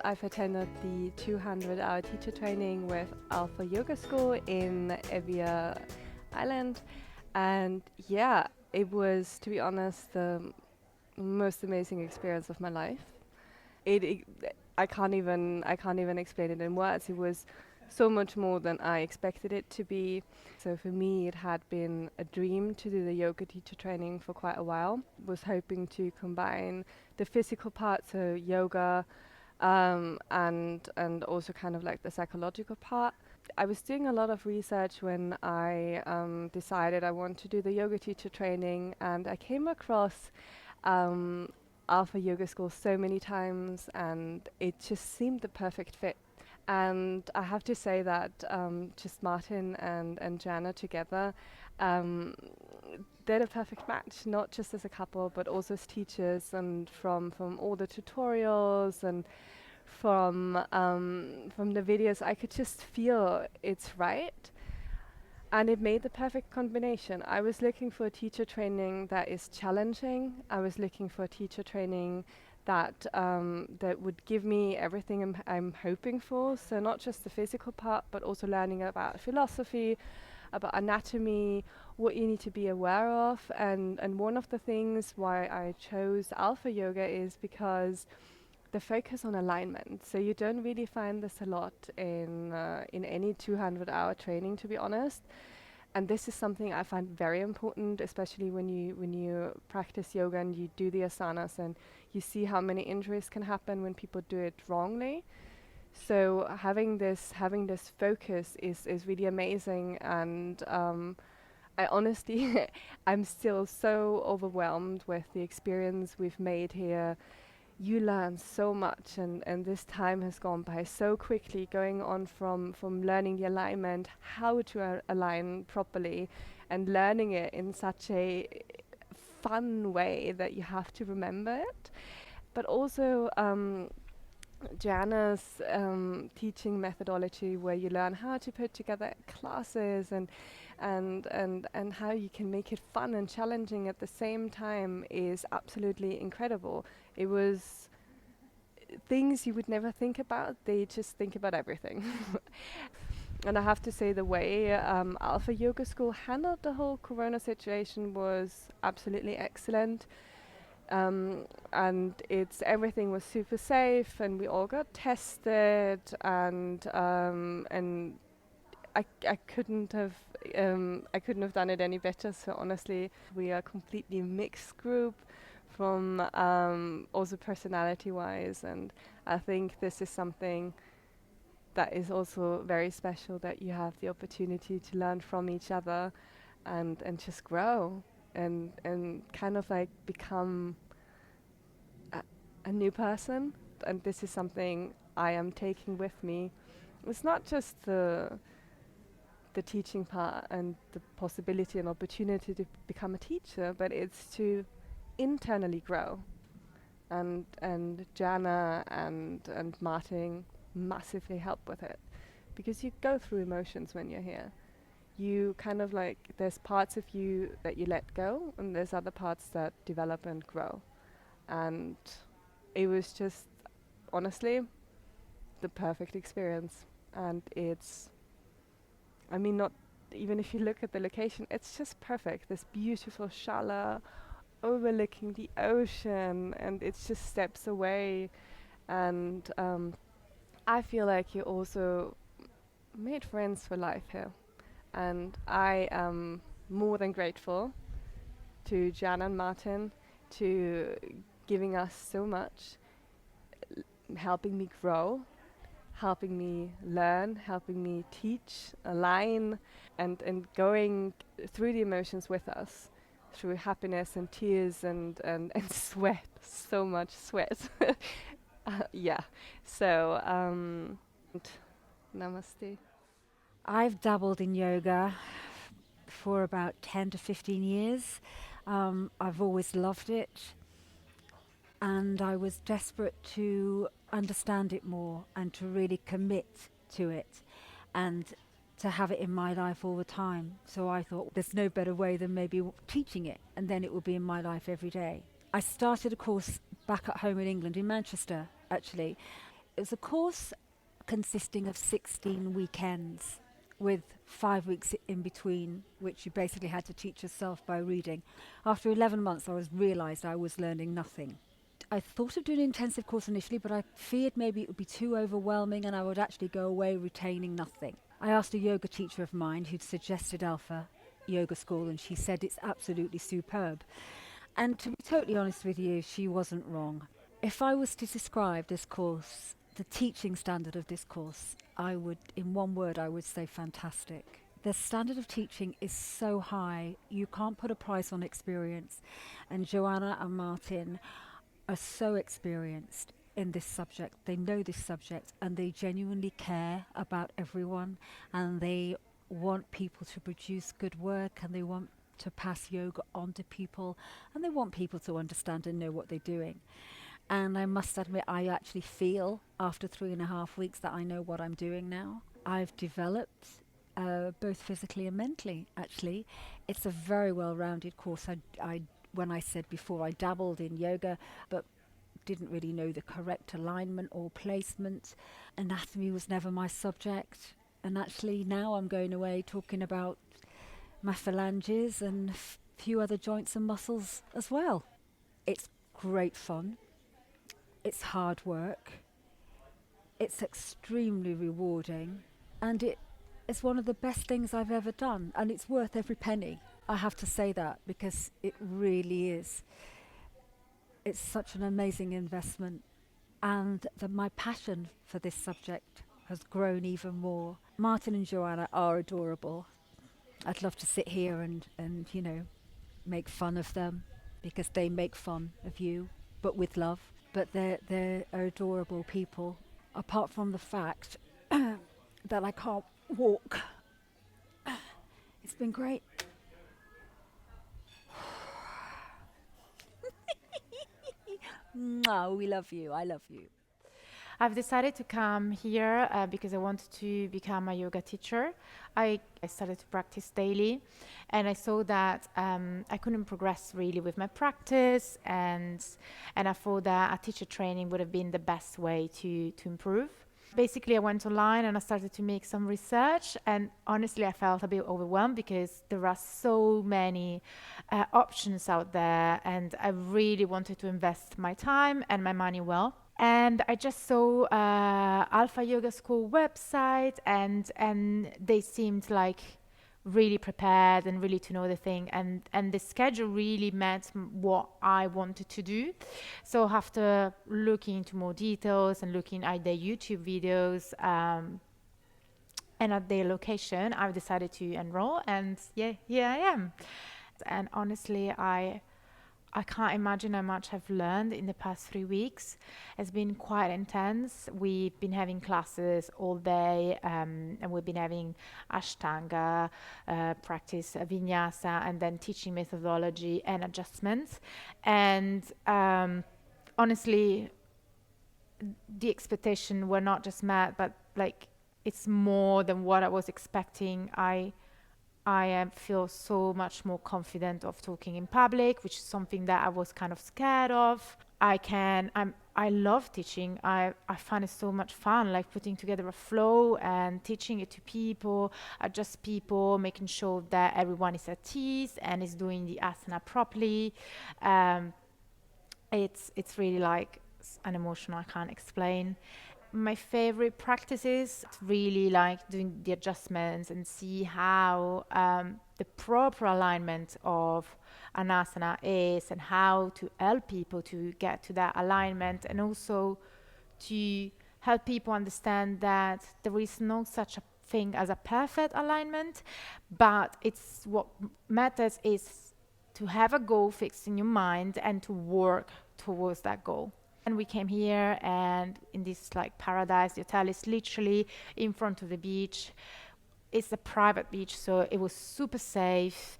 I've attended the 200-hour teacher training with Alpha Yoga School in Evia Island. And yeah, it was, to be honest, the most amazing experience of my life. it I can't even explain it in words. It was so much more than I expected it to be. So for me, it had been a dream to do the yoga teacher training for quite a while. Was hoping to combine the physical part, so yoga, and also kind of like the psychological part. I was doing a lot of research when I decided I want to do the yoga teacher training, and I came across um, Alpha Yoga School so many times, and it just seemed the perfect fit. And I have to say that just Martin and Jana together, um, they're the perfect match, not just as a couple, but also as teachers, and from all the tutorials and from the videos, I could just feel it's right. And it made the perfect combination. I was looking for a teacher training that is challenging. I was looking for a teacher training that would give me everything I'm hoping for. So not just the physical part, but also learning about philosophy, about anatomy, what you need to be aware of. And one of the things why I chose Alpha Yoga is because the focus on alignment. So you don't really find this a lot in any 200-hour training, to be honest. And this is something I find very important, especially when you practice yoga and you do the asanas and you see how many injuries can happen when people do it wrongly. So having this focus is really amazing. And I honestly, I'm still so overwhelmed with the experience we've made here. You learn so much, and this time has gone by so quickly, going on from learning the alignment, how to align properly, and learning it in such a fun way that you have to remember it. But also Jana's teaching methodology, where you learn how to put together classes and how you can make it fun and challenging at the same time, is absolutely incredible. It was things you would never think about. They just think about everything. And I have to say, the way Alpha Yoga School handled the whole Corona situation was absolutely excellent. And everything was super safe, and we all got tested, and I couldn't have done it any better. So honestly, we are a completely mixed group, from also personality-wise, and I think this is something that is also very special, that you have the opportunity to learn from each other and just grow and kind of like become a new person. And this is something I am taking with me. It's not just the teaching part and the possibility and opportunity to become a teacher, but it's to internally grow. And Jana and Martin massively help with it, because you go through emotions when you're here. You kind of like, there's parts of you that you let go, and there's other parts that develop and grow. And it was just, honestly, the perfect experience. And it's, I mean, not even if you look at the location, it's just perfect. This beautiful shala overlooking the ocean, and it's just steps away. And I feel like you also made friends for life here. And I am more than grateful to Jan and Martin to giving us so much, helping me grow, helping me learn, helping me teach, align, and going through the emotions with us, through happiness and tears and sweat, so much sweat. Yeah. So, namaste. I've dabbled in yoga for about 10 to 15 years. I've always loved it, and I was desperate to understand it more and to really commit to it and to have it in my life all the time. So I thought there's no better way than maybe teaching it, and then it will be in my life every day. I started a course back at home in England, in Manchester, actually. It's a course consisting of 16 weekends with 5 weeks in between, which you basically had to teach yourself by reading. After 11 months, realised I was learning nothing. I thought of doing an intensive course initially, but I feared maybe it would be too overwhelming and I would actually go away retaining nothing. I asked a yoga teacher of mine who'd suggested Alpha Yoga School, and she said it's absolutely superb. And to be totally honest with you, she wasn't wrong. If I was to describe this course, the teaching standard of this course, in one word, I would say fantastic. The standard of teaching is so high, you can't put a price on experience. And Joanna and Martin are so experienced in this subject. They know this subject and they genuinely care about everyone, and they want people to produce good work, and they want to pass yoga on to people, and they want people to understand and know what they're doing. And I must admit, I actually feel after 3.5 weeks that I know what I'm doing now. I've developed both physically and mentally, actually. It's a very well-rounded course. When I said before, I dabbled in yoga, but didn't really know the correct alignment or placement. Anatomy was never my subject. And actually now I'm going away talking about my phalanges and few other joints and muscles as well. It's great fun. It's hard work. It's extremely rewarding. And it is one of the best things I've ever done. And it's worth every penny. I have to say that because it really is. It's such an amazing investment. And my passion for this subject has grown even more. Martin and Joanna are adorable. I'd love to sit here and make fun of them because they make fun of you, but with love. But they're adorable people. Apart from the fact that I can't walk, it's been great. Mwah, we love you. I love you. I've decided to come here because I wanted to become a yoga teacher. I started to practice daily, and I saw that I couldn't progress really with my practice, and I thought that a teacher training would have been the best way to improve. Basically, I went online and I started to make some research, and honestly, I felt a bit overwhelmed because there are so many options out there, and I really wanted to invest my time and my money well. And I just saw Alpha Yoga School website, and they seemed like really prepared and really to know the thing, and the schedule really met what I wanted to do. So after looking into more details and looking at their YouTube videos and at their location, I've decided to enroll, and yeah, here I am. And honestly, I can't imagine how much I've learned in the past 3 weeks. It's been quite intense. We've been having classes all day, and we've been having Ashtanga, practice Vinyasa, and then teaching methodology and adjustments. And honestly, the expectations were not just met, but like it's more than what I was expecting. I feel so much more confident of talking in public, which is something that I was kind of scared of. I love teaching. I find it so much fun, like putting together a flow and teaching it to people, adjust people, making sure that everyone is at ease and is doing the asana properly. It's really like an emotion I can't explain. My favorite practices really like doing the adjustments and see how the proper alignment of an asana is, and how to help people to get to that alignment, and also to help people understand that there is no such a thing as a perfect alignment, but it's what matters is to have a goal fixed in your mind and to work towards that goal. And we came here, and in this like paradise, the hotel is literally in front of the beach. It's a private beach, so it was super safe.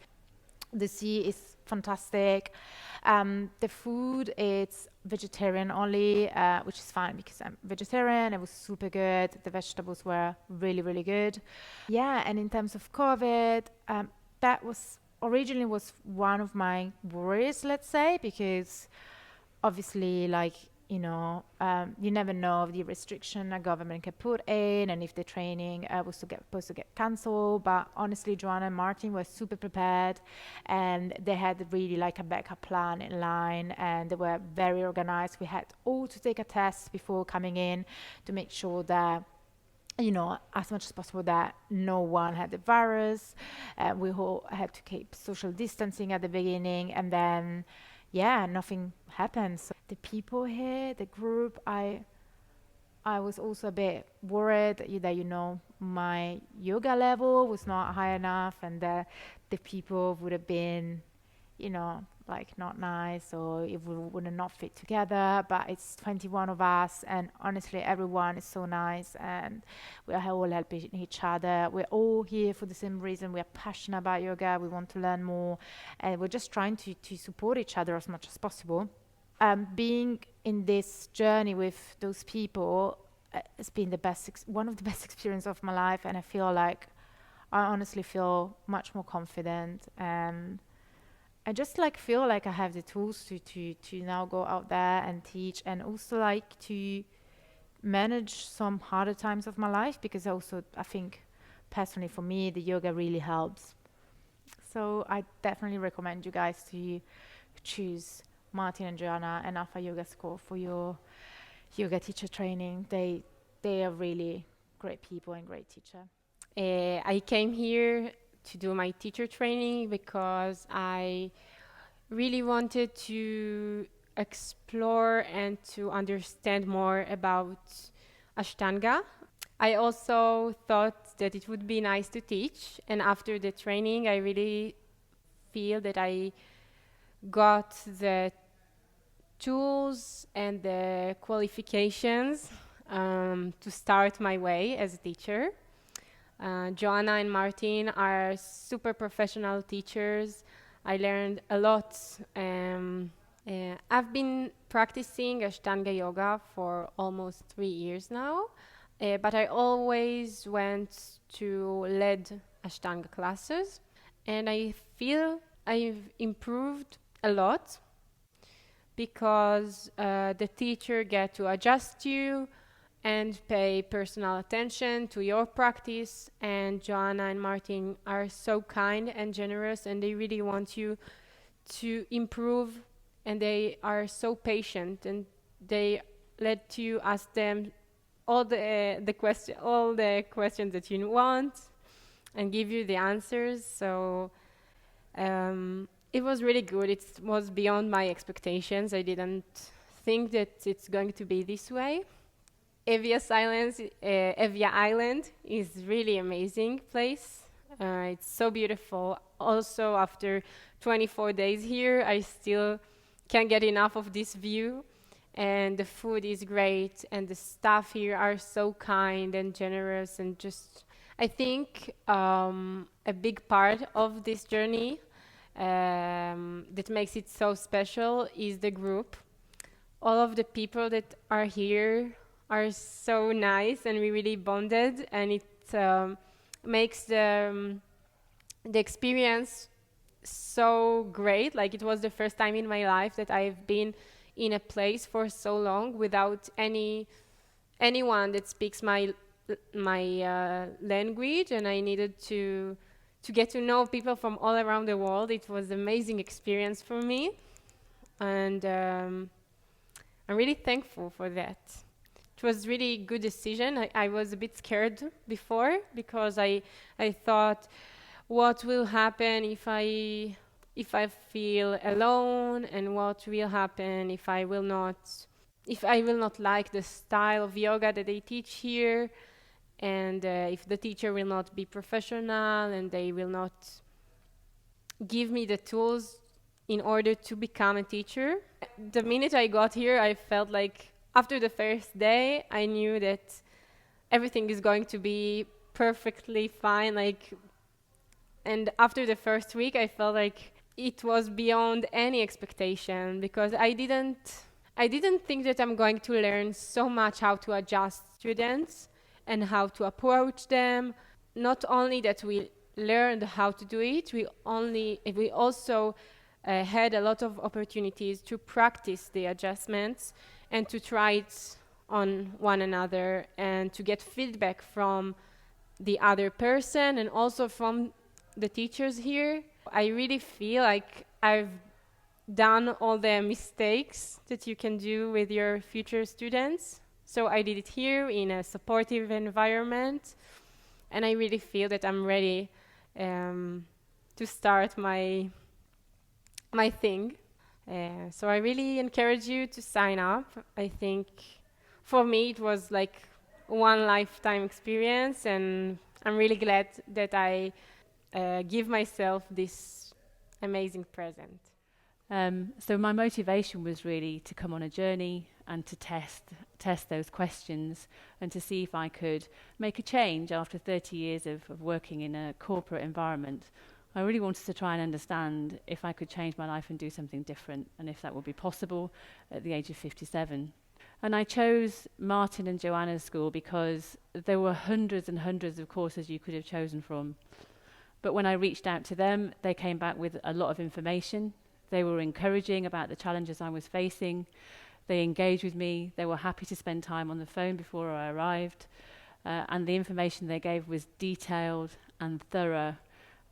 The sea is fantastic. The food, it's vegetarian only, which is fine because I'm vegetarian. It was super good. The vegetables were really, really good. Yeah, and in terms of COVID, that was originally was one of my worries, let's say, because obviously like you never know of the restriction a government can put in, and if the training was supposed to get cancelled. But honestly, Joanna and Martin were super prepared, and they had really like a backup plan in line, and they were very organized. We had all to take a test before coming in to make sure that as much as possible that no one had the virus. We all had to keep social distancing at the beginning, and then nothing happened. So the people here, the group, I was also a bit worried that my yoga level was not high enough, and that the people would have been like not nice, or it would not fit together. But it's 21 of us, and honestly everyone is so nice, and we are all helping each other. We're all here for the same reason. We are passionate about yoga, we want to learn more, and we're just trying to support each other as much as possible. Being in this journey with those people has been one of the best experiences of my life, and I honestly feel much more confident, and I just feel like I have the tools to now go out there and teach, and also to manage some harder times of my life, because also I think personally for me the yoga really helps. So I definitely recommend you guys to choose Martin and Joanna and Alpha Yoga School for your yoga teacher training. They are really great people and great teacher. I came here to do my teacher training because I really wanted to explore and to understand more about Ashtanga. I also thought that it would be nice to teach, and after the training I really feel that I got the tools and the qualifications to start my way as a teacher. Joanna and Martin are super professional teachers. I learned a lot. I've been practicing Ashtanga Yoga for almost 3 years now, but I always went to lead Ashtanga classes, and I feel I've improved a lot because the teacher gets to adjust you and pay personal attention to your practice. And Joanna and Martin are so kind and generous, and they really want you to improve, and they are so patient, and they let you ask them all the questions that you want and give you the answers. So it was really good. It was beyond my expectations. I didn't think that it's going to be this way. Evia Island is really amazing place. It's so beautiful. Also, after 24 days here, I still can't get enough of this view. And the food is great, and the staff here are so kind and generous, and just, I think a big part of this journey that makes it so special is the group. All of the people that are here are so nice, and we really bonded, and it makes the experience so great. Like, it was the first time in my life that I've been in a place for so long without anyone that speaks my language, and I needed to get to know people from all around the world. It was an amazing experience for me, and I'm really thankful for that. It was really good decision. I was a bit scared before because I thought, what will happen if I feel alone, and what will happen if I will not like the style of yoga that they teach here, and if the teacher will not be professional and they will not give me the tools in order to become a teacher. The minute I got here, I felt like after the first day, I knew that everything is going to be perfectly fine. And after the first week, I felt like it was beyond any expectation, because I didn't think that I'm going to learn so much how to adjust students and how to approach them. Not only that we learned how to do it, we also had a lot of opportunities to practice the adjustments and to try it on one another and to get feedback from the other person and also from the teachers here. I really feel like I've done all the mistakes that you can do with your future students. So I did it here in a supportive environment, and I really feel that I'm ready to start my thing. So I really encourage you to sign up. I think for me it was like one lifetime experience, and I'm really glad that I give myself this amazing present. So my motivation was really to come on a journey and to test those questions and to see if I could make a change after 30 years of working in a corporate environment. I really wanted to try and understand if I could change my life and do something different, and if that would be possible at the age of 57. And I chose Martin and Joanna's school because there were hundreds and hundreds of courses you could have chosen from. But when I reached out to them, they came back with a lot of information. They were encouraging about the challenges I was facing. They engaged with me. They were happy to spend time on the phone before I arrived. And the information they gave was detailed and thorough.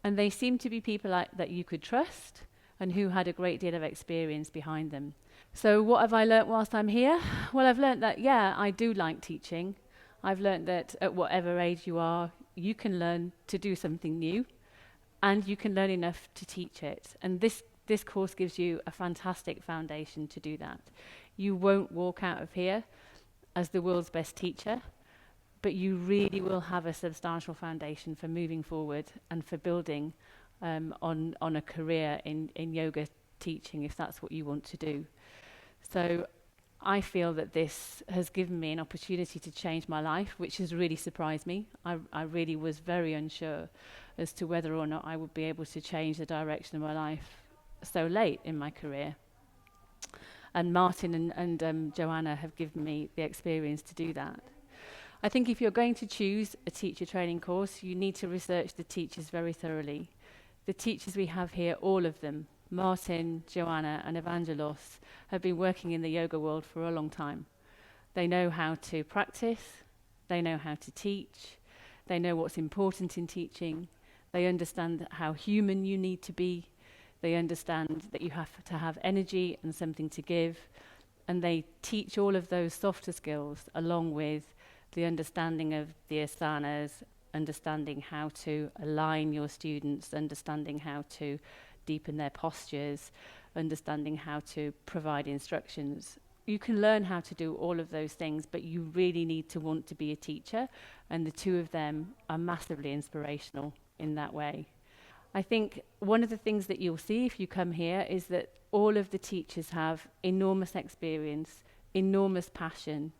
And they seemed to be people that you could trust and who had a great deal of experience behind them. So what have I learnt whilst I'm here? Well, I've learnt that, I do like teaching. I've learnt that at whatever age you are, you can learn to do something new, and you can learn enough to teach it. And this course gives you a fantastic foundation to do that. You won't walk out of here as the world's best teacher, but you really will have a substantial foundation for moving forward and for building on a career in yoga teaching, if that's what you want to do. So I feel that this has given me an opportunity to change my life, which has really surprised me. I really was very unsure as to whether or not I would be able to change the direction of my life so late in my career. And Martin and Joanna have given me the experience to do that. I think if you're going to choose a teacher training course, you need to research the teachers very thoroughly. The teachers we have here, all of them, Martin, Joanna and Evangelos, have been working in the yoga world for a long time. They know how to practice, they know how to teach, they know what's important in teaching, they understand how human you need to be, they understand that you have to have energy and something to give, and they teach all of those softer skills along with the understanding of the asanas, understanding how to align your students, understanding how to deepen their postures, understanding how to provide instructions. You can learn how to do all of those things, but you really need to want to be a teacher, and the two of them are massively inspirational in that way. I think one of the things that you'll see if you come here is that all of the teachers have enormous experience, enormous passion,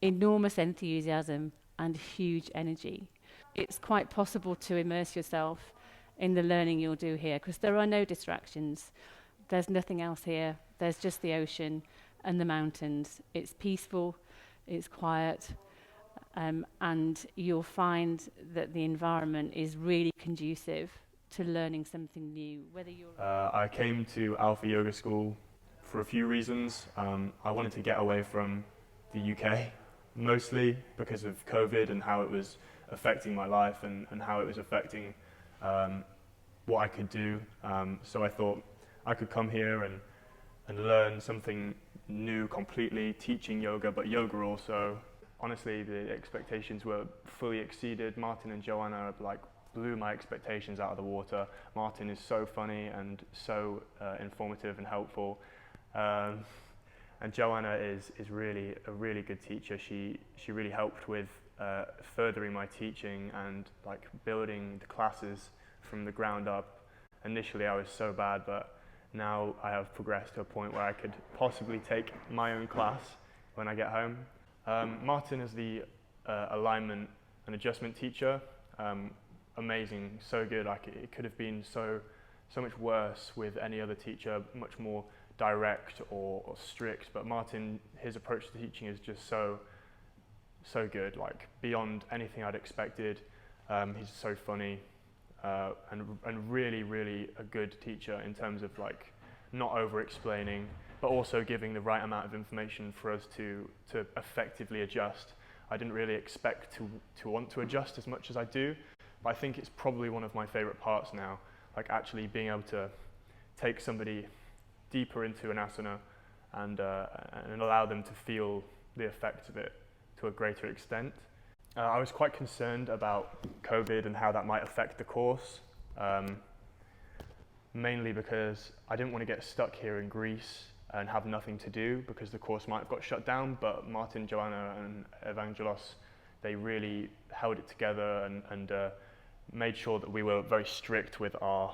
enormous enthusiasm and huge energy. It's quite possible to immerse yourself in the learning you'll do here because there are no distractions. There's nothing else here. There's just the ocean and the mountains. It's peaceful, it's quiet, and you'll find that the environment is really conducive to learning something new. Whether you're I came to Alpha Yoga School for a few reasons. I wanted to get away from the UK, mostly because of COVID and how it was affecting my life and how it was affecting what I could do. So I thought I could come here and learn something new completely, teaching yoga, but yoga also. Honestly, the expectations were fully exceeded. Martin and Joanna blew my expectations out of the water. Martin is so funny and so informative and helpful. And Joanna is really a really good teacher. She really helped with furthering my teaching and building the classes from the ground up. Initially I was so bad, but now I have progressed to a point where I could possibly take my own class when I get home. Martin is the alignment and adjustment teacher. Amazing, so good. It could have been so much worse with any other teacher, much more direct or strict, but Martin, his approach to teaching is just so good, beyond anything I'd expected. He's so funny and really a good teacher in terms of not over explaining, but also giving the right amount of information for us to effectively adjust. I didn't really expect to want to adjust as much as I do, but I think it's probably one of my favorite parts now, like actually being able to take somebody deeper into an asana and allow them to feel the effect of it to a greater extent. I was quite concerned about COVID and how that might affect the course, mainly because I didn't want to get stuck here in Greece and have nothing to do because the course might have got shut down, but Martin, Joanna and Evangelos, they really held it together and made sure that we were very strict with our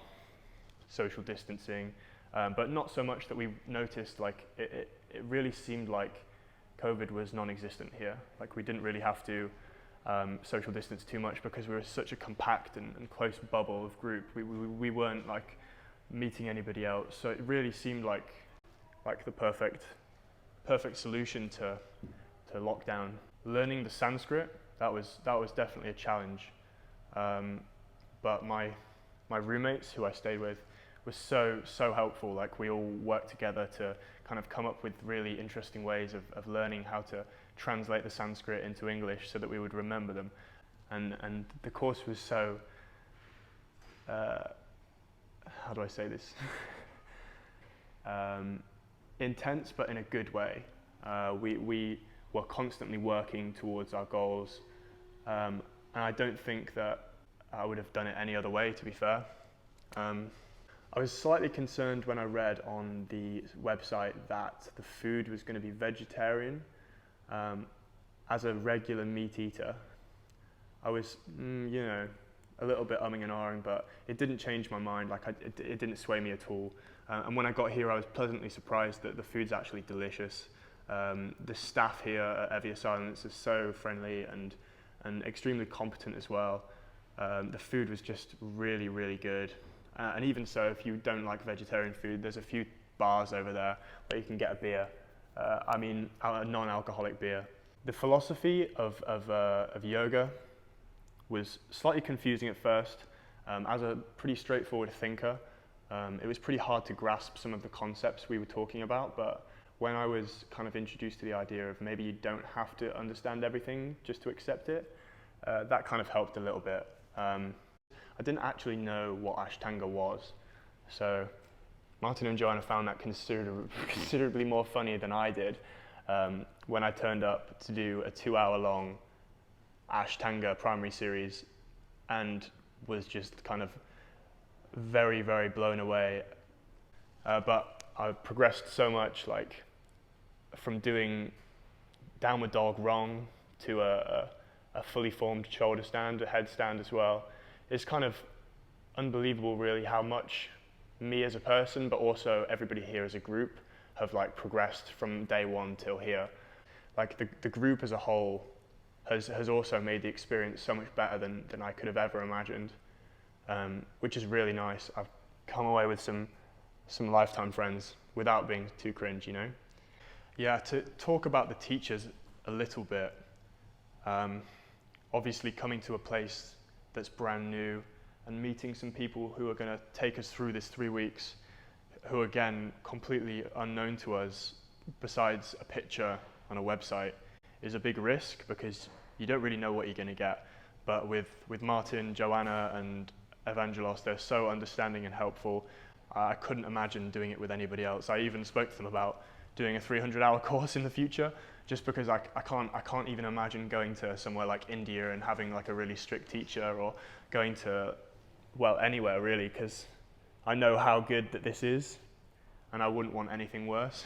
social distancing, but not so much that we noticed, like it really seemed like COVID was non-existent here. Like we didn't really have to social distance too much because we were such a compact and close bubble of group. We weren't like meeting anybody else, so it really seemed like the perfect solution to lockdown. Learning the Sanskrit, that was definitely a challenge, but my roommates who I stayed with was so helpful. Like we all worked together to kind of come up with really interesting ways of learning how to translate the Sanskrit into English so that we would remember them, and the course was so how do I say this intense, but in a good way. We were constantly working towards our goals, and I don't think that I would have done it any other way, to be fair. I was slightly concerned when I read on the website that the food was going to be vegetarian. As a regular meat eater, I was, a little bit umming and ahhing, but it didn't change my mind. Like it didn't sway me at all. And when I got here, I was pleasantly surprised that the food's actually delicious. The staff here at Evia Silence is so friendly and extremely competent as well. The food was just really, really good. And even so, if you don't like vegetarian food, there's a few bars over there where you can get a beer. A non-alcoholic beer. The philosophy of yoga was slightly confusing at first. As a pretty straightforward thinker, it was pretty hard to grasp some of the concepts we were talking about, but when I was kind of introduced to the idea of maybe you don't have to understand everything just to accept it, that kind of helped a little bit. I didn't actually know what Ashtanga was, so Martin and Joanna found that considerably more funny than I did when I turned up to do a 2-hour-long Ashtanga primary series and was just kind of very, very blown away. But I progressed so much, like from doing downward dog wrong to a fully formed shoulder stand, a headstand as well. It's kind of unbelievable really how much me as a person, but also everybody here as a group have like progressed from day one till here. Like the group as a whole has also made the experience so much better than I could have ever imagined, which is really nice. I've come away with some lifetime friends without being too cringe, you know? Yeah, to talk about the teachers a little bit, obviously coming to a place that's brand new and meeting some people who are going to take us through this 3 weeks, who are again completely unknown to us besides a picture on a website, is a big risk because you don't really know what you're going to get. But with Martin, Joanna and Evangelos, they're so understanding and helpful. I couldn't imagine doing it with anybody else. I even spoke to them about doing a 300-hour course in the future, just because I can't even imagine going to somewhere like India and having like a really strict teacher, or going to, well, anywhere really, because I know how good that this is, and I wouldn't want anything worse.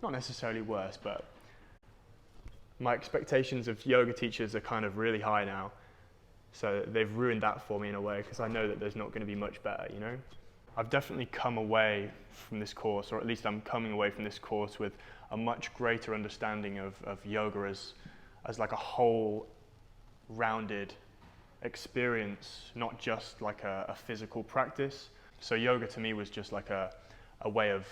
Not necessarily worse, but my expectations of yoga teachers are kind of really high now. So they've ruined that for me in a way, because I know that there's not going to be much better, you know? I've definitely come away from this course, or at least I'm coming away from this course with a much greater understanding of yoga as like a whole rounded experience, not just like a physical practice. So yoga to me was just like a way of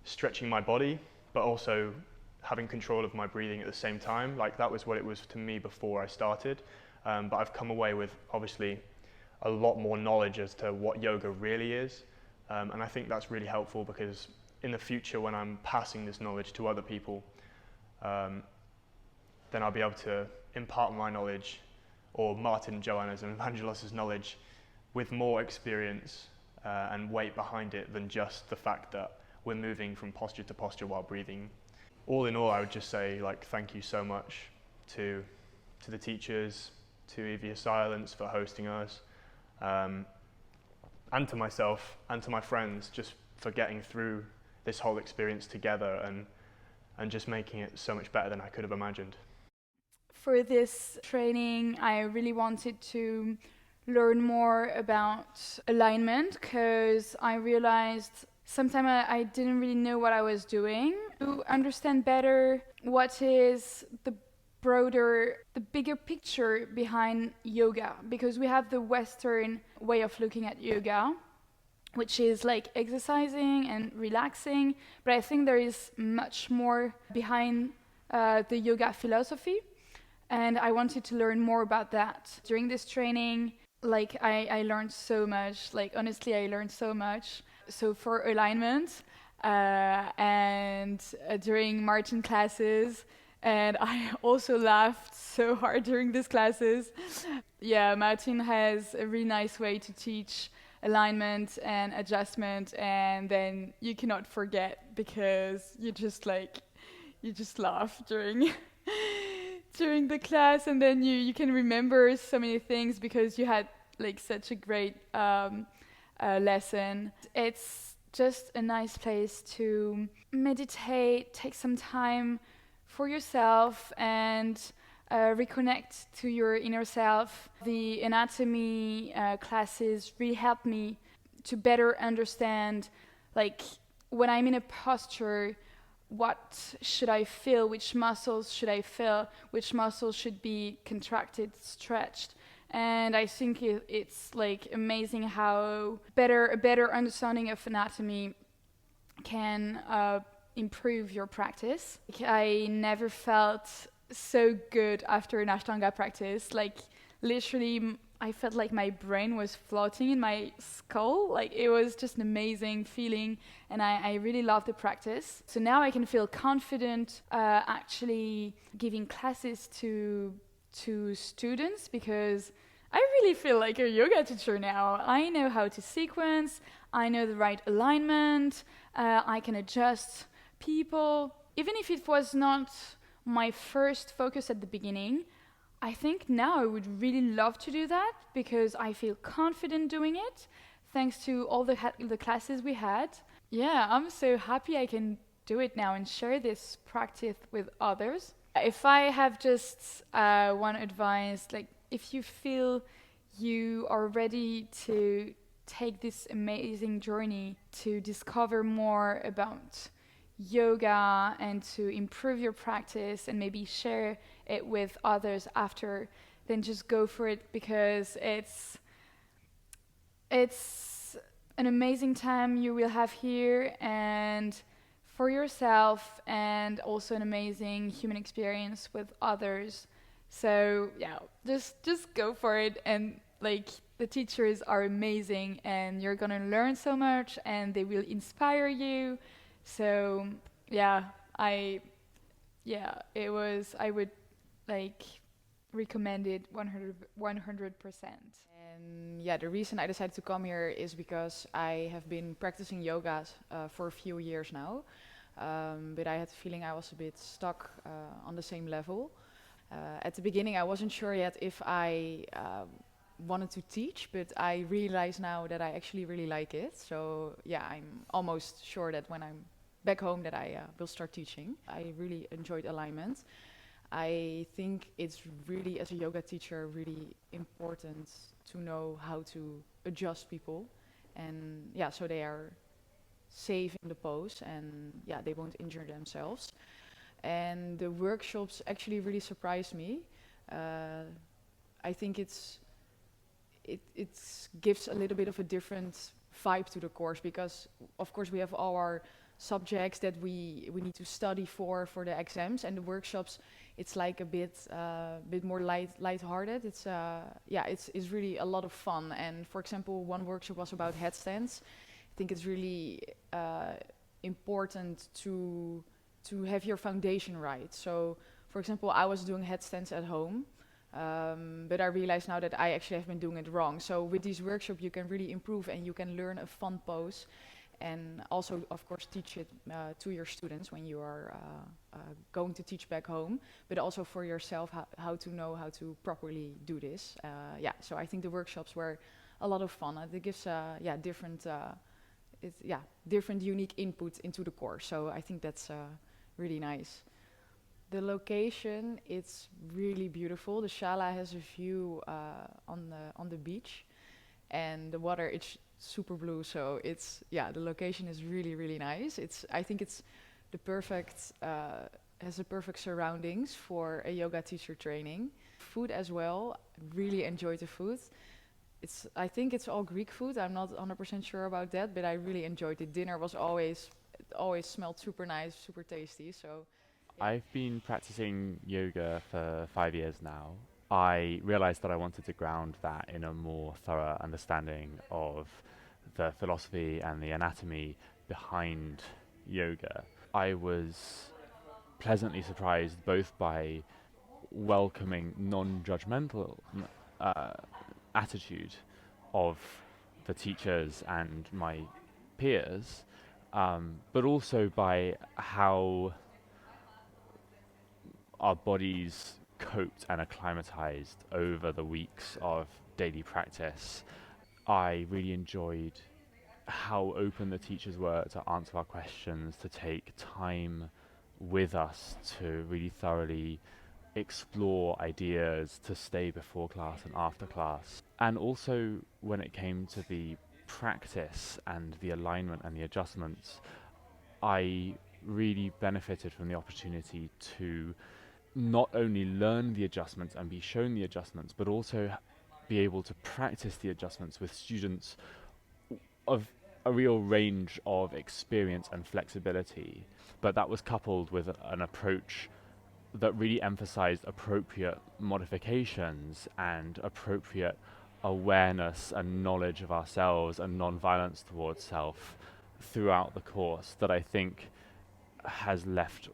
stretching my body, but also having control of my breathing at the same time. Like that was what it was to me before I started. But I've come away with obviously a lot more knowledge as to what yoga really is. And I think that's really helpful because in the future when I'm passing this knowledge to other people, then I'll be able to impart my knowledge, or Martin, Joanna's and Evangelos' knowledge, with more experience and weight behind it than just the fact that we're moving from posture to posture while breathing. All in all, I would just say, like, thank you so much to the teachers, to EVA Silence for hosting us, and to myself and to my friends, just for getting through this whole experience together and just making it so much better than I could have imagined. For this training, I really wanted to learn more about alignment, because I realized sometimes I didn't really know what I was doing. To understand better what is the bigger picture behind yoga, because we have the Western way of looking at yoga, which is like exercising and relaxing, but I think there is much more behind the yoga philosophy, and I wanted to learn more about that. During this training, like I learned so much, like honestly I learned so much. So for alignment, and during Martin classes, and I also laughed so hard during these classes. Yeah, Martin has a really nice way to teach alignment and adjustment, and then you cannot forget, because you just laugh during during the class, and then you can remember so many things because you had like such a great lesson. It's just a nice place to meditate, take some time for yourself, and reconnect to your inner self. The anatomy classes really helped me to better understand, like, when I'm in a posture, what should I feel, which muscles should I feel, which muscles should be contracted, stretched. And I think it's like amazing how a better understanding of anatomy can improve your practice. I never felt so good after an Ashtanga practice. Like, literally, I felt like my brain was floating in my skull. Like, it was just an amazing feeling, and I really loved the practice. So now I can feel confident actually giving classes to students, because I really feel like a yoga teacher now. I know how to sequence, I know the right alignment, I can adjust people. Even if it was not my first focus at the beginning, I think now I would really love to do that, because I feel confident doing it thanks to all the classes we had. Yeah, I'm so happy I can do it now and share this practice with others. If I have just one advice, like, if you feel you are ready to take this amazing journey to discover more about yoga and to improve your practice and maybe share it with others after, then just go for it, because it's an amazing time you will have here, and for yourself, and also an amazing human experience with others. So yeah, just go for it, and like, the teachers are amazing, and you're gonna learn so much, and they will inspire you. So yeah, I would like recommend it 100%. And yeah, the reason I decided to come here is because I have been practicing yoga for a few years now, but I had the feeling I was a bit stuck on the same level. At the beginning, I wasn't sure yet if I wanted to teach, but I realize now that I actually really like it. So yeah, I'm almost sure that when I'm back home that I will start teaching. I really enjoyed alignment. I think it's really, as a yoga teacher, really important to know how to adjust people, and yeah, so they are safe in the pose, and yeah, they won't injure themselves. And the workshops actually really surprised me. I think it gives a little bit of a different vibe to the course, because of course we have all our subjects that we need to study for the exams, and the workshops, it's like a bit more light-hearted. It's really a lot of fun. And for example, one workshop was about headstands. I think it's really important to have your foundation right. So, for example, I was doing headstands at home, but I realize now that I actually have been doing it wrong. So with these workshops, you can really improve and you can learn a fun pose, and also, of course, teach it to your students when you are going to teach back home, but also for yourself how to know how to properly do this. So I think the workshops were a lot of fun. It gives different unique input into the course. So I think that's really nice. The location, it's really beautiful. The Shala has a view on the beach, and the water it's super blue. So the location is really, really nice. I think it's the perfect has the perfect surroundings for a yoga teacher training. Food as well. Really enjoy the food. I think it's all Greek food. I'm not 100% sure about that, but I really enjoyed it. Dinner was always smelled super nice, super tasty. So I've been practicing yoga for 5 years now. I realized that I wanted to ground that in a more thorough understanding of the philosophy and the anatomy behind yoga. I was pleasantly surprised both by welcoming, non-judgmental attitude of the teachers and my peers, but also by how our bodies coped and acclimatized over the weeks of daily practice. I really enjoyed how open the teachers were to answer our questions, to take time with us to really thoroughly explore ideas, to stay before class and after class. And also when it came to the practice and the alignment and the adjustments, I really benefited from the opportunity to not only learn the adjustments and be shown the adjustments, but also be able to practice the adjustments with students of a real range of experience and flexibility. But that was coupled with an approach that really emphasized appropriate modifications and appropriate awareness and knowledge of ourselves and non-violence towards self throughout the course, that I think has left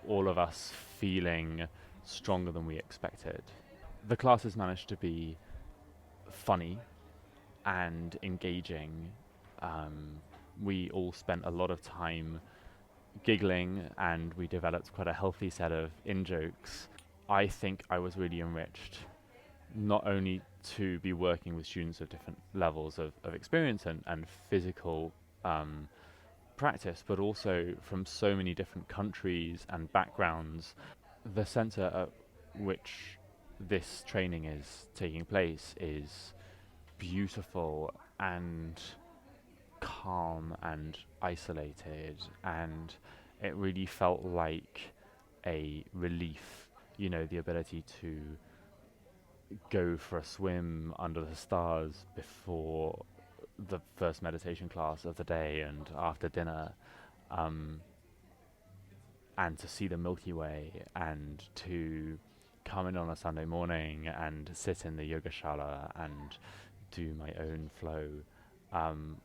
all of us feeling stronger than we expected. The classes managed to be funny and engaging. We all spent a lot of time giggling, and we developed quite a healthy set of in-jokes. I think I was really enriched, not only to be working with students of different levels of experience and physical practice, but also from so many different countries and backgrounds. The centre at which this training is taking place is beautiful and calm and isolated, and it really felt like a relief, the ability to go for a swim under the stars before the first meditation class of the day and after dinner, and to see the Milky Way, and to come in on a Sunday morning and sit in the yoga shala and do my own flow,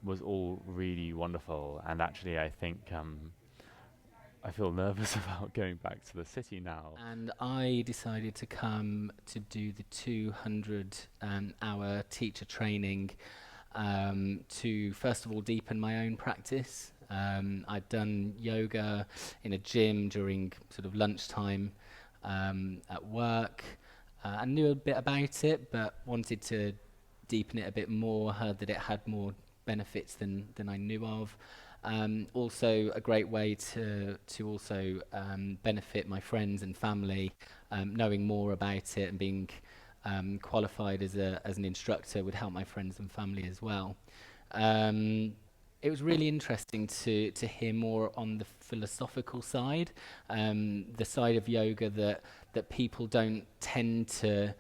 was all really wonderful. And actually I think I feel nervous about going back to the city now. And I decided to come to do the 200-hour teacher training to first of all deepen my own practice. I'd done yoga in a gym during sort of lunchtime at work. I knew a bit about it, but wanted to deepen it a bit more. Heard that it had more benefits than I knew of. Also a great way to also benefit my friends and family, knowing more about it and being qualified as an instructor would help my friends and family as well. It was really interesting to hear more on the philosophical side, the side of yoga that people don't tend to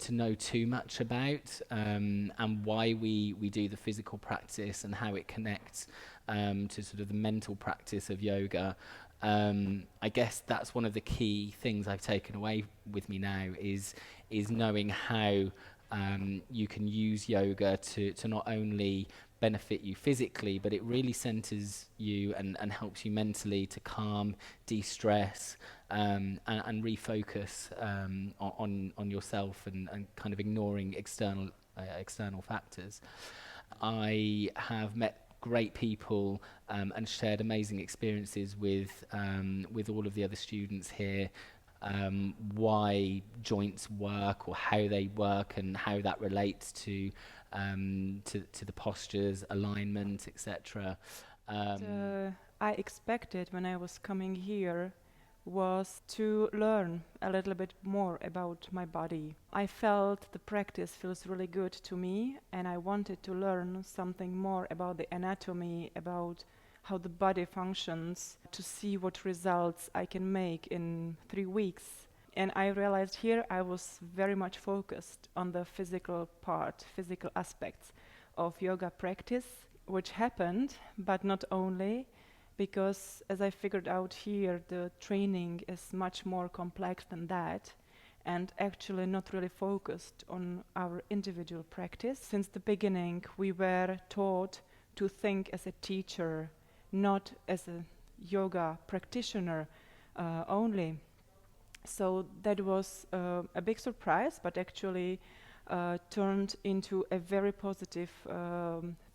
know too much about, and why we do the physical practice and how it connects to sort of the mental practice of yoga. I guess that's one of the key things I've taken away with me now is knowing how you can use yoga to not only benefit you physically, but it really centers you and helps you mentally to calm, de-stress, and refocus on yourself and kind of ignoring external factors. I have met great people and shared amazing experiences with all of the other students here. Why joints work or how they work and how that relates to the postures, alignment, etc. I expected when I was coming here was to learn a little bit more about my body. I felt the practice feels really good to me, and I wanted to learn something more about the anatomy, about how the body functions, to see what results I can make in 3 weeks. And I realized here I was very much focused on the physical part, physical aspects of yoga practice, which happened, but not only, because as I figured out here, the training is much more complex than that, and actually not really focused on our individual practice. Since the beginning, we were taught to think as a teacher, not as a yoga practitioner only. So that was a big surprise, but actually turned into a very positive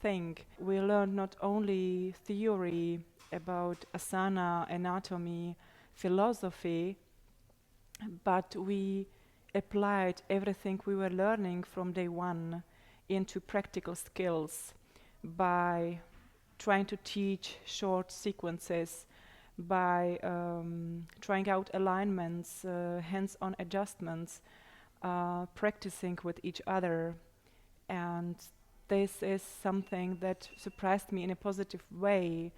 thing. We learned not only theory about asana, anatomy, philosophy, but we applied everything we were learning from day one into practical skills by trying to teach short sequences, by trying out alignments, hands-on adjustments, practicing with each other. And this is something that surprised me in a positive way,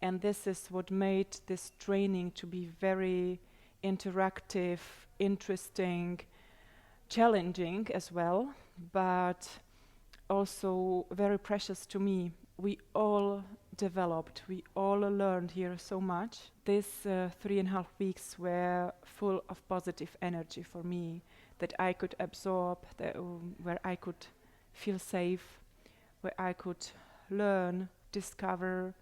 and this is what made this training to be very interactive, interesting, challenging as well, but also very precious to me. We all developed, we all learned here so much. These 3.5 weeks were full of positive energy for me that I could absorb, where I could feel safe, where I could learn, discover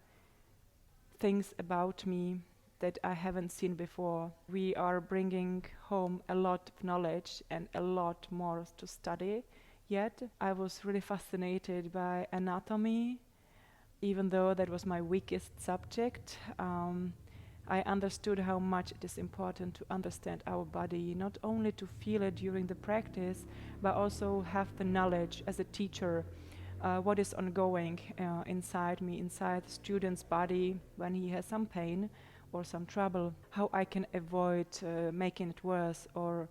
things about me that I haven't seen before. We are bringing home a lot of knowledge and a lot more to study yet. I was really fascinated by anatomy, even though that was my weakest subject. I understood how much it is important to understand our body, not only to feel it during the practice, but also have the knowledge as a teacher, what is ongoing inside me, inside the student's body when he has some pain or some trouble, how I can avoid making it worse or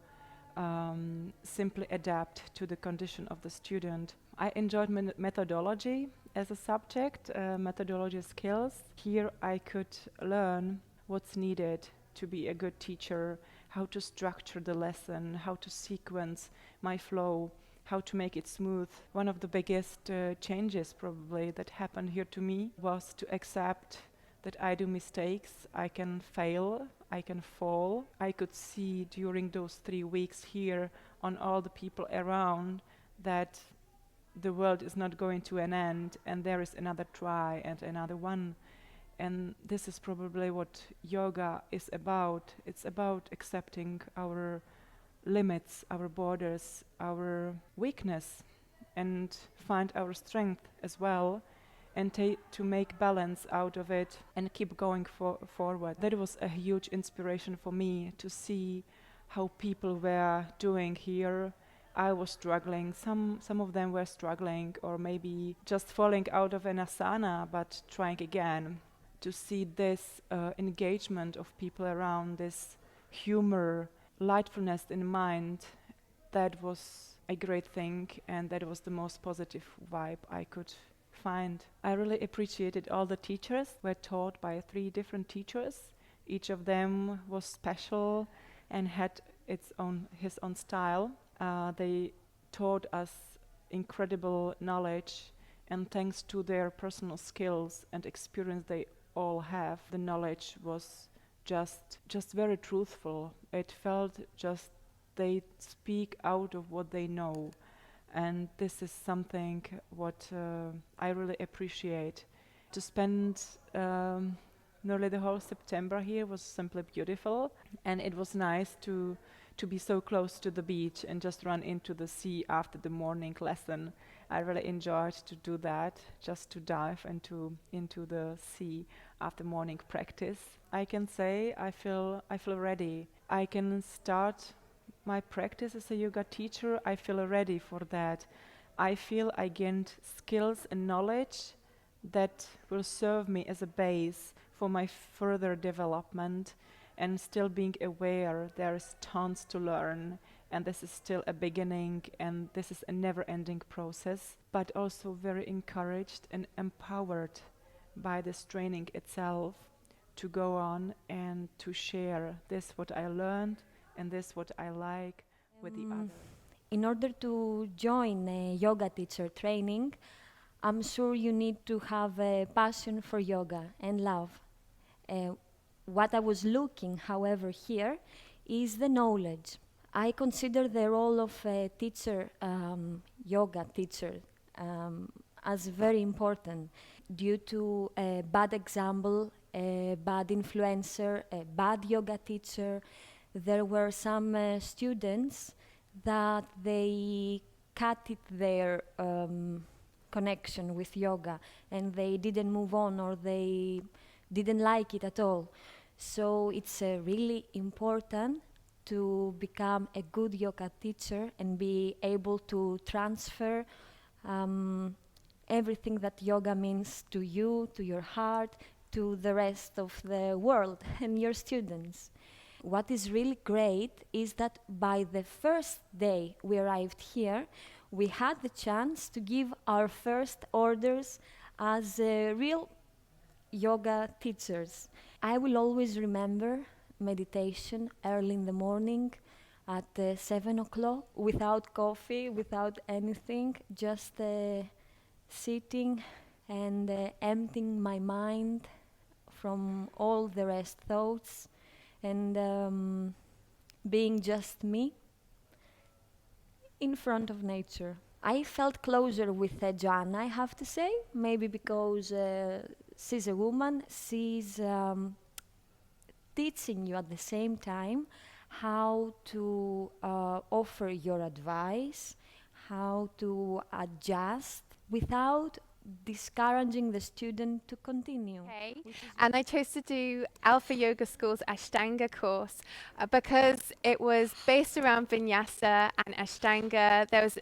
simply adapt to the condition of the student. I enjoyed methodology as a subject, methodology skills. Here I could learn what's needed to be a good teacher, how to structure the lesson, how to sequence my flow, how to make it smooth. One of the biggest changes probably that happened here to me was to accept that I do mistakes, I can fail, I can fall. I could see during those 3 weeks here on all the people around that the world is not going to an end and there is another try and another one. And this is probably what yoga is about. It's about accepting our limits, our borders, our weakness, and find our strength as well, and to make balance out of it and keep going forward. That was a huge inspiration for me to see how people were doing here. I was struggling, some of them were struggling or maybe just falling out of an asana but trying again. To see this engagement of people around, this humor, lightfulness in mind, that was a great thing, and that was the most positive vibe I could find. I really appreciated all the teachers were taught by 3 different teachers. Each of them was special and had his own style. They taught us incredible knowledge, and thanks to their personal skills and experience they all have, the knowledge was just very truthful. It felt just they speak out of what they know, And this is something what I really appreciate. To spend nearly the whole September here was simply beautiful, and it was nice to be so close to the beach and just run into the sea after the morning lesson. I really enjoyed to do that, just to dive into the sea after morning practice. I can say I feel ready. I can start my practice as a yoga teacher. I feel ready for that. I feel I gained skills and knowledge that will serve me as a base for my further development, and still being aware there's tons to learn, and this is still a beginning, and this is a never-ending process, but also very encouraged and empowered by this training itself to go on and to share this what I learned and this what I like with the others. In order to join a yoga teacher training, I'm sure you need to have a passion for yoga and love. What I was looking, however, here is the knowledge. I consider the role of a teacher, yoga teacher, as very important due to a bad example, a bad influencer, a bad yoga teacher. There were some students that they cut their connection with yoga, and they didn't move on, or they didn't like it at all. So it's really important to become a good yoga teacher and be able to transfer everything that yoga means to you, to your heart, to the rest of the world and your students. What is really great is that by the first day we arrived here, we had the chance to give our first orders as real yoga teachers. I will always remember meditation early in the morning at 7 o'clock, without coffee, without anything, just sitting and emptying my mind from all the rest thoughts, and being just me in front of nature. I felt closer with Joanna, I have to say, maybe because she's a woman, she's teaching you at the same time how to offer your advice, how to adjust without discouraging the student to continue. Okay. And I chose to do Alpha Yoga School's Ashtanga course because it was based around Vinyasa and Ashtanga. There was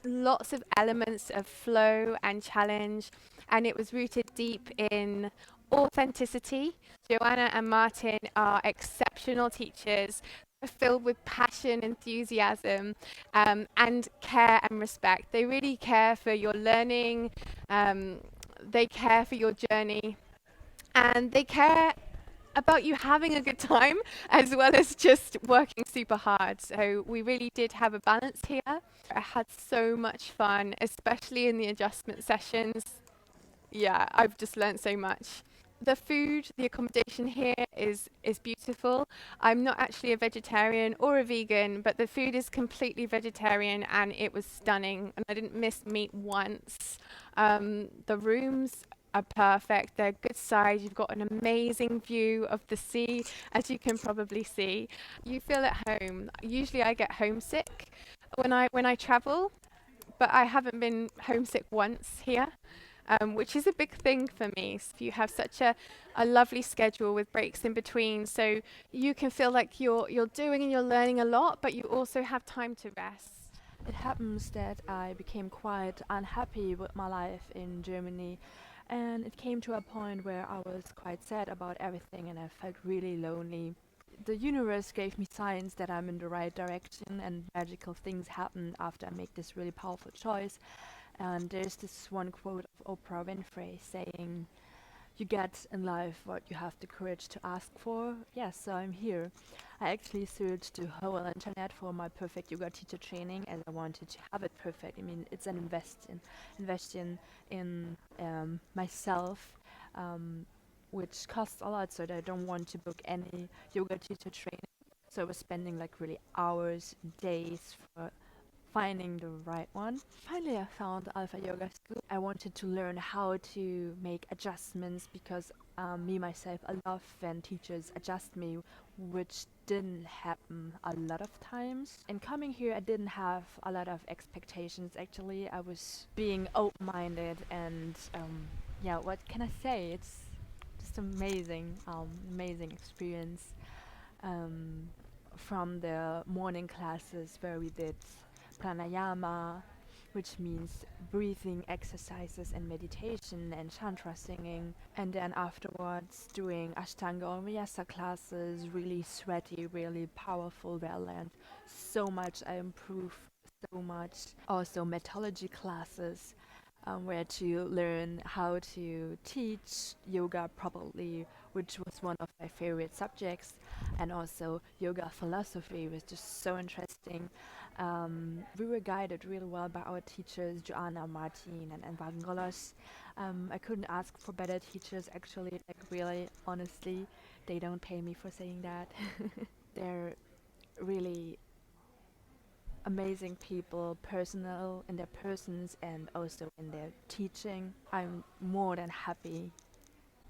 lots of elements of flow and challenge, and it was rooted deep in authenticity. Joanna and Martin are exceptional teachers, filled with passion, enthusiasm, and care and respect. They really care for your learning, they care for your journey, and they care about you having a good time as well as just working super hard. So we really did have a balance here. I had so much fun, especially in the adjustment sessions. Yeah, I've just learned so much. The food, the accommodation here is beautiful. I'm not actually a vegetarian or a vegan, but the food is completely vegetarian and it was stunning, and I didn't miss meat once. The rooms are perfect. They're good size. You've got an amazing view of the sea, as you can probably see. You feel at home. Usually I get homesick when I travel, but I haven't been homesick once here. Which is a big thing for me. So you have such a lovely schedule with breaks in between, so you can feel like you're doing and you're learning a lot, but you also have time to rest. It happens that I became quite unhappy with my life in Germany, and it came to a point where I was quite sad about everything and I felt really lonely. The universe gave me signs that I'm in the right direction, and magical things happen after I make this really powerful choice. And there's this one quote of Oprah Winfrey saying, "You get in life what you have the courage to ask for." Yes, so I'm here. I actually searched the whole internet for my perfect yoga teacher training, as I wanted to have it perfect. I mean, it's an investing in myself, which costs a lot, so that I don't want to book any yoga teacher training. So I was spending like really hours, days finding the right one. Finally, I found the Alpha Yoga School. I wanted to learn how to make adjustments because me myself, I love when teachers adjust me, which didn't happen a lot of times. And coming here, I didn't have a lot of expectations. Actually, I was being open-minded, and yeah, what can I say? It's just amazing, amazing experience. From the morning classes where we did pranayama, which means breathing exercises and meditation and chantra singing, and then afterwards doing ashtanga or vinyasa classes, really sweaty, really powerful, well, and so much I improved so much. Also methodology classes, where to learn how to teach yoga properly, which was one of my favorite subjects, and also yoga philosophy was just so interesting. We were guided really well by our teachers, Joanna, Martin, and Vangolos. I couldn't ask for better teachers, actually, like really, honestly. They don't pay me for saying that. They're really amazing people, personal in their persons and also in their teaching. I'm more than happy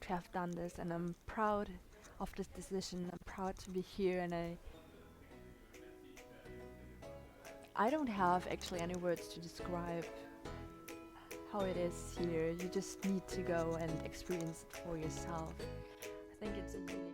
to have done this, and I'm proud of this decision. I'm proud to be here, and I don't have actually any words to describe how it is here. You just need to go and experience it for yourself. I think it's a really